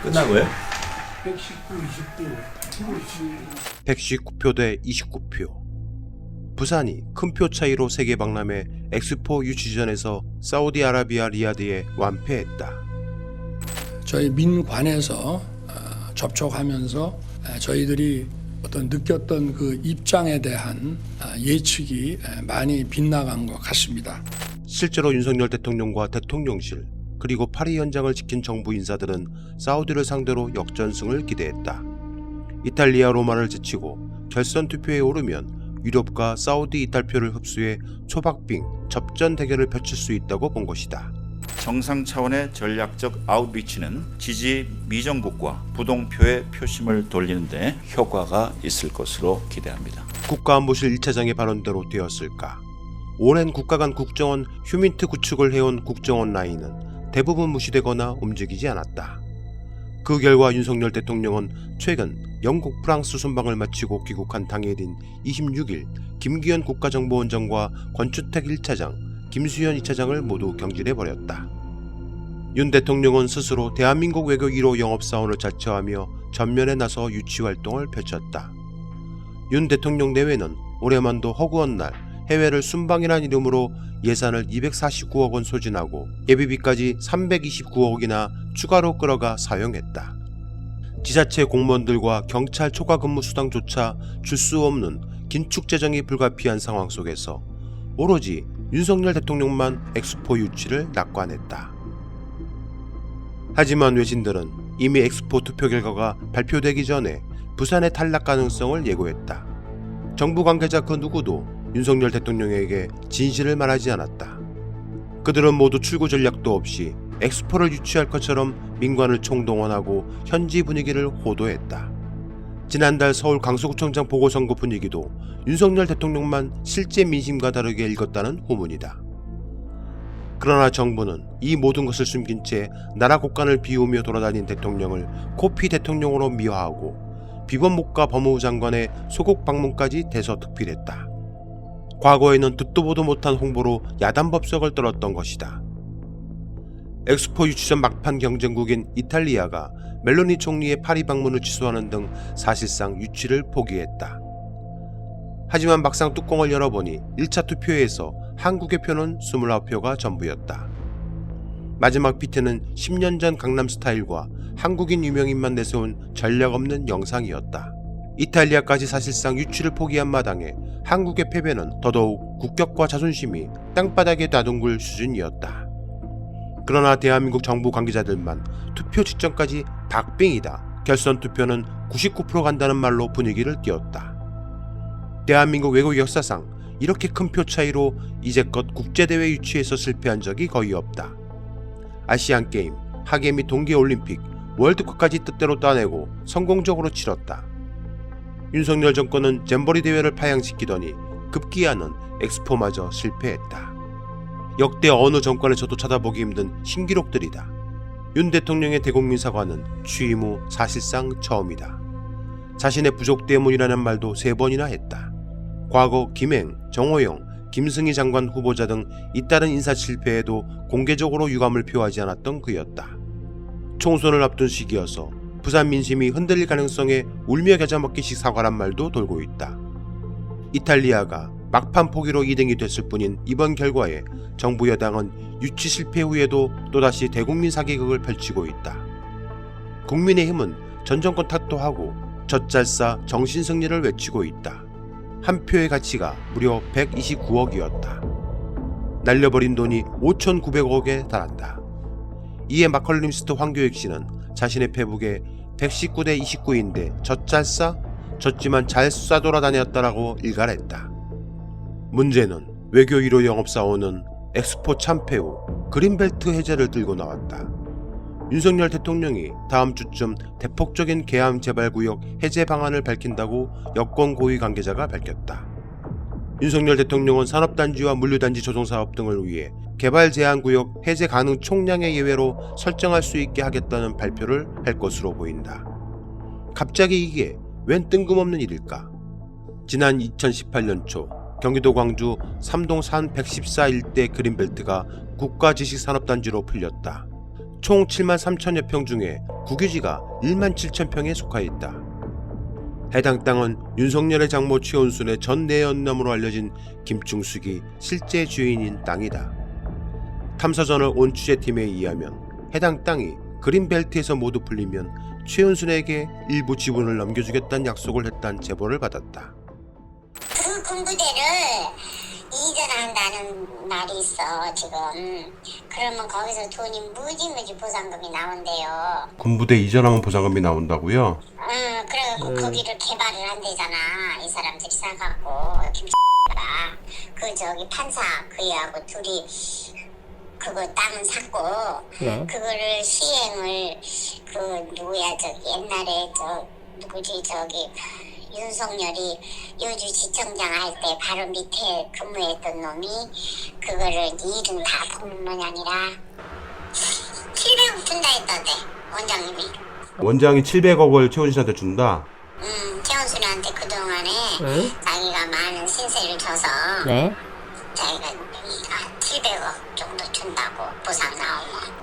끝난 거예요? 119표 대 29표. 부산이 큰 표 차이로 세계 박람회 엑스포 유치전에서 사우디아라비아 리야드에 완패했다. 저희 민관에서 접촉하면서 저희들이 어떤 느꼈던 그 입장에 대한 예측이 많이 빗나간 것 같습니다. 실제로 윤석열 대통령과 대통령실 그리고 파리 현장을 지킨 정부 인사들은 사우디를 상대로 역전승을 기대했다. 이탈리아 로마를 제치고 결선 투표에 오르면 유럽과 사우디 이탈표를 흡수해 초박빙 접전 대결을 펼칠 수 있다고 본 것이다. 정상 차원의 전략적 아웃리치는 지지 미정국과 부동표의 표심을 돌리는데 효과가 있을 것으로 기대합니다. 국가안보실 1차장의 발언대로 되었을까? 오랜 국가 간 국정원 휴민트 구축을 해온 국정원 라인은 대부분 무시되거나 움직이지 않았다. 그 결과 윤석열 대통령은 최근 영국 프랑스 순방을 마치고 귀국한 당일인 26일 김기현 국가정보원장과 권춘택 1차장, 김수현 2차장을 모두 경질해버렸다. 윤 대통령은 스스로 대한민국 외교 1호 영업사원을 자처하며 전면에 나서 유치활동을 펼쳤다. 윤 대통령 내외는 올해만도 허구한 날 해외를 순방이란 이름으로 예산을 249억 원 소진하고 예비비까지 329억이나 추가로 끌어가 사용했다. 지자체 공무원들과 경찰 초과 근무 수당조차 줄 수 없는 긴축 재정이 불가피한 상황 속에서 오로지 윤석열 대통령만 엑스포 유치를 낙관했다. 하지만 외신들은 이미 엑스포 투표 결과가 발표되기 전에 부산의 탈락 가능성을 예고했다. 정부 관계자 그 누구도 윤석열 대통령에게 진실을 말하지 않았다. 그들은 모두 출구 전략도 없이 엑스포를 유치할 것처럼 민관을 총동원하고 현지 분위기를 호도했다. 지난달 서울 강서구청장 보궐선거 분위기도 윤석열 대통령만 실제 민심과 다르게 읽었다는 후문이다. 그러나 정부는 이 모든 것을 숨긴 채 나라 곳간을 비우며 돌아다닌 대통령을 코피 대통령으로 미화하고 비번목과 법무부 장관의 소국 방문까지 대서특필했다. 과거에는 듣도 보도 못한 홍보로 야단 법석을 떨었던 것이다. 엑스포 유치전 막판 경쟁국인 이탈리아가 멜로니 총리의 파리 방문을 취소하는 등 사실상 유치를 포기했다. 하지만 막상 뚜껑을 열어보니 1차 투표에서 한국의 표는 29표가 전부였다. 마지막 피트는 10년 전 강남스타일과 한국인 유명인만 내세운 전략 없는 영상이었다. 이탈리아까지 사실상 유치를 포기한 마당에 한국의 패배는 더더욱 국격과 자존심이 땅바닥에 놔둔 수준이었다. 그러나 대한민국 정부 관계자들만 투표 직전까지 박빙이다, 결선 투표는 99% 간다는 말로 분위기를 띄웠다. 대한민국 외국 역사상 이렇게 큰 표 차이로 이제껏 국제대회 유치에서 실패한 적이 거의 없다. 아시안게임, 하계 및 동계올림픽, 월드컵까지 뜻대로 따내고 성공적으로 치렀다. 윤석열 정권은 잼버리 대회를 파양시키더니 급기야는 엑스포마저 실패했다. 역대 어느 정권에서도 찾아보기 힘든 신기록들이다. 윤 대통령의 대국민 사과는 취임 후 사실상 처음이다. 자신의 부족 때문이라는 말도 3번이나 했다. 과거 김행, 정호영, 김승희 장관 후보자 등 잇따른 인사 실패에도 공개적으로 유감을 표하지 않았던 그였다. 총선을 앞둔 시기여서 부산 민심이 흔들릴 가능성에 울며 겨자 먹기식 사과란 말도 돌고 있다. 이탈리아가 막판 포기로 2등이 됐을 뿐인 이번 결과에 정부 여당은 유치 실패 후에도 또다시 대국민 사기극을 펼치고 있다. 국민의힘은 전 정권 탓도 하고 젖잘싸 정신승리를 외치고 있다. 한 표의 가치가 무려 129억이었다. 날려버린 돈이 5,900억에 달한다. 이에 마컬림스트 황교익 씨는 자신의 페북에 119대 29인데 젖잘싸? 졌지만 잘 쏴돌아다녔다라고 일갈했다. 문제는 외교 1호 영업사원은 엑스포 참패 후 그린벨트 해제를 들고 나왔다. 윤석열 대통령이 다음 주쯤 대폭적인 계암 재발구역 해제 방안을 밝힌다고 여권 고위 관계자가 밝혔다. 윤석열 대통령은 산업단지와 물류단지 조성사업 등을 위해 개발 제한구역 해제 가능 총량의 예외로 설정할 수 있게 하겠다는 발표를 할 것으로 보인다. 갑자기 이게 웬 뜬금없는 일일까? 지난 2018년 초 경기도 광주 삼동 산 114 일대 그린벨트가 국가지식산업단지로 풀렸다. 총 7만 3천여 평 중에 국유지가 1만 7천 평에 속하 있다. 해당 땅은 윤석열의 장모 최은순의 전 내연남으로 알려진 김충숙이 실제 주인인 땅이다. 탐사전을 온 취재팀에 의하면 해당 땅이 그린벨트에서 모두 풀리면 최은순에게 일부 지분을 넘겨주겠다는 약속을 했다는 제보를 받았다. 그 군부대를 이전한다는 말이 있어 지금. 그러면 거기서 돈이 무지무지 보상금이 나온대요. 군부대 이전하면 보상금이 나온다고요? 응, 그래갖고 거기를 개발을 한대잖아. 이 사람들이 사갖고 김씨가 그 저기 판사 그이하고 둘이 그거 땅은 샀고 그거를 시행을 그 누구야 저기 옛날에 저 누구지 저기 윤석열이 여주지청장 할 때 바로 밑에 근무했던 놈이 그거를 일은 다 본문이 아니라 700억 준다 했던데 원장님이. 원장이 700억을 최은순한테 준다? 최은순한테 그동안에 자기가 많은 신세를 져서 자기가 700억 정도 준다고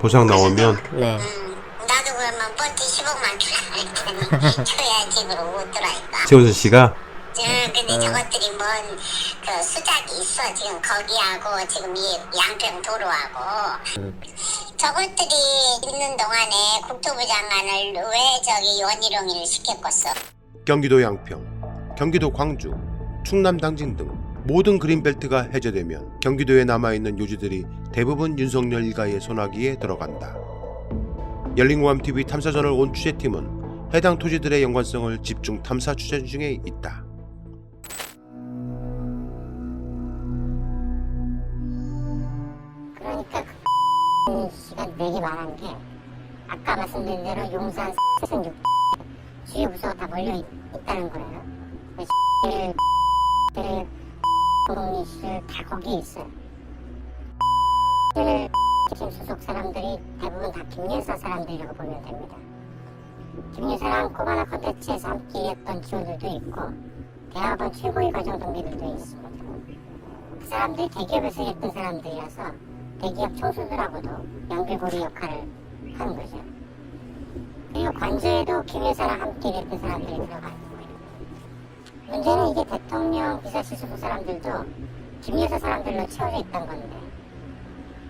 보상 나오면. 나도 그러면 번지 10억만 주라 했더니 줘야지 그러고 오더라니까. 최은순 씨가? 근데 저것들이 뭔 그 수작이 있어. 지금 거기하고 지금 이 양평 도로하고 저것들이 있는 동안에 국토부 장관을 왜 저기 원희룡이를 시켰겠어. 경기도 양평, 경기도 광주, 충남 당진 등 모든 그린벨트가 해제되면 경기도에 남아있는 요지들이 대부분 윤석열 일가의 손아귀에 들어간다. 열린공감TV 탐사전을 온 취재팀은 해당 토지들의 연관성을 집중 탐사 취재 중에 있다. 그러니까 그 씨가 내기 말한 게 아까 말씀드린 대로 용산 세선 6 주요 부서가 다 몰려 있다는 거예요. 그 공리실 다 거기에 있어요. 팀 소속 사람들이 대부분 다 김여사 사람들이라고 보면 됩니다. 김여사랑 코바나 콘텐츠에서 함께 했던 기호들도 있고 대학원 최고위 과정 동기들도 있습니다. 그 사람들이 대기업에서 일했던 사람들이라서 대기업 총수들하고도 연결고리 역할을 하는 거죠. 그리고 관저에도 김여사랑 함께 일했던 사람들이 들어가 있는 거예요. 문제는 이게 대통령 비서실 소속 사람들도 김여사 사람들로 채워져 있다는 건데,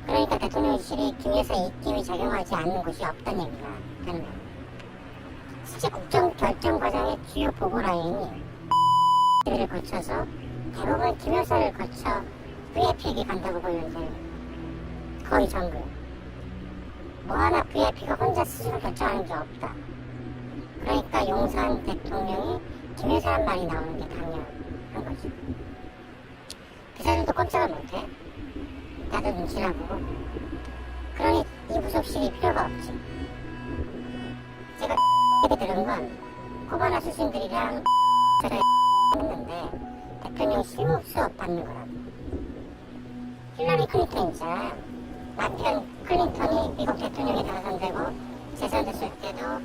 그러니까 대통령실이 김여사 입김이 작용하지 않는 곳이 없다는 얘기가 되는 거예요. 실제 국정 결정 과정의 주요 보고 라인이 를 거쳐서 대부분 김여사를 거쳐 VIP에게 간다고 보면 돼요. 거의 전부. 뭐 하나 VIP가 혼자 스스로 결정하는 게 없다. 그러니까 용산 대통령이 김여사란 말이 나오는 게 당연한 거죠. 비서들도 꼼짝을 못해. 나도 눈치나 보고. 그러니 이 부속실이 필요가 없지. 제가 들은 건 코바나 출신들이랑 했는데 대통령 실무 수업 받는 거라고. 힐러리 클린턴 있잖아요. 남편 클린턴이 미국 대통령에 당선되고 재선됐을 때도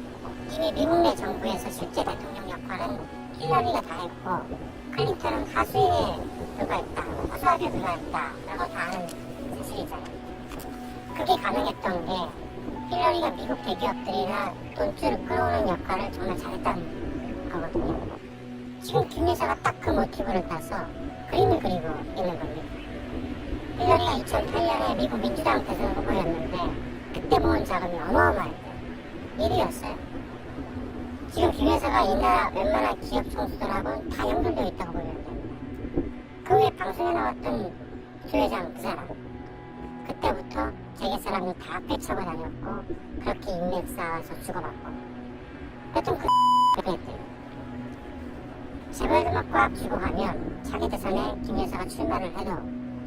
이미 미국 내 정부에서 실제 대통령 역할은 힐러리가 다 했고 클린턴은 하수인에 불과했다, 허수아비에 불과했다라고 다 아는 사실이잖아요. 그게 가능했던 게 힐러리가 미국 대기업들이나 돈줄을 끌어오는 역할을 정말 잘했다는 거거든요. 지금 김여사가 딱 그 모티브를 따서 그림을 그리고 있는 겁니다. 힐러리가 2008년에 미국 민주당 대선 후보였는데 그때 모은 자금이 어마어마했대요. 1위였어요. 지금 김여사가 이 나라 웬만한 기업 총수들하고는 다 연결되어 있다고 보면 됩니다. 그 후에 방송에 나왔던 조 회장 그 사람, 그때부터 재계 사람이 다 빼쳐고 다녔고 그렇게 인맥 쌓아서 주고받고 여튼 그 했대요. 재벌 음악과학 쥐고 가면 자기 대선에 김여사가 출마를 해도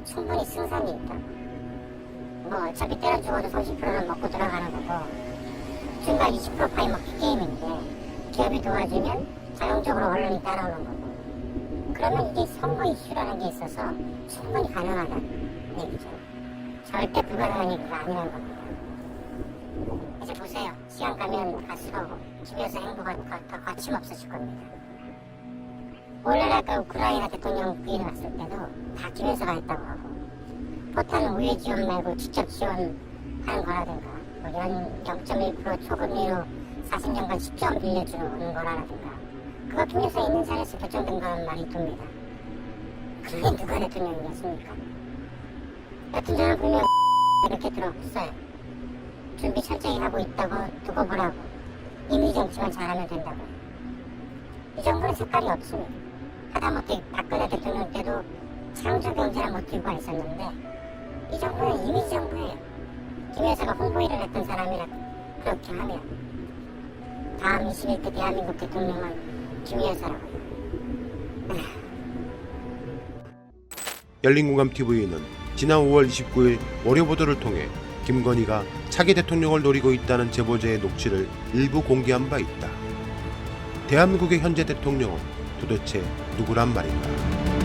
충분히 승산이 있다. 뭐 어차피 때려 죽어도 30%는 먹고 들어가는 거고 중간 20% 파이먹기 게임인데 기업이 도와주면 자동적으로 언론이 따라오는 거고 그러면 이게 선거 이슈라는 게 있어서 충분히 가능하다는 얘기죠. 절대 불가능한 얘기가 아니라는 겁니다. 이제 보세요. 시간 가면 갈수록 김여사 행보가 더 거침없어질 겁니다. 오늘날 그 우크라이나 대통령 부인 왔을 때도 다 김여사가 했다고 하고 포탄 우회 지원 말고 직접 지원하는 거라든가 뭐 연 0.1% 초금리로 40년간 10조 빌려주는 거라든가 그거 김여사 있는 자리에서 결정된 거란 말이 돕니다. 그게 누가 대통령이겠습니까? 대통령은 분명 이렇게 들었어요. 준비 철저히 하고 있다고 두고 보라고 이미 정치만 잘하면 된다고. 이 정도는 색깔이 없습니다. 하다못해 박근혜 대통령 때도 창조경제란 모티브가 있었는데 이 정도는 이미지 정부예요. 김 여사가 홍보 일을 했던 사람이라 그렇게 하면 다음 21대 대한민국 대통령은 김 여사라고. 열린공감TV는 지난 5월 29일 월요 보도를 통해 김건희가 차기 대통령을 노리고 있다는 제보자의 녹취를 일부 공개한 바 있다. 대한민국의 현재 대통령은 도대체 누구란 말인가?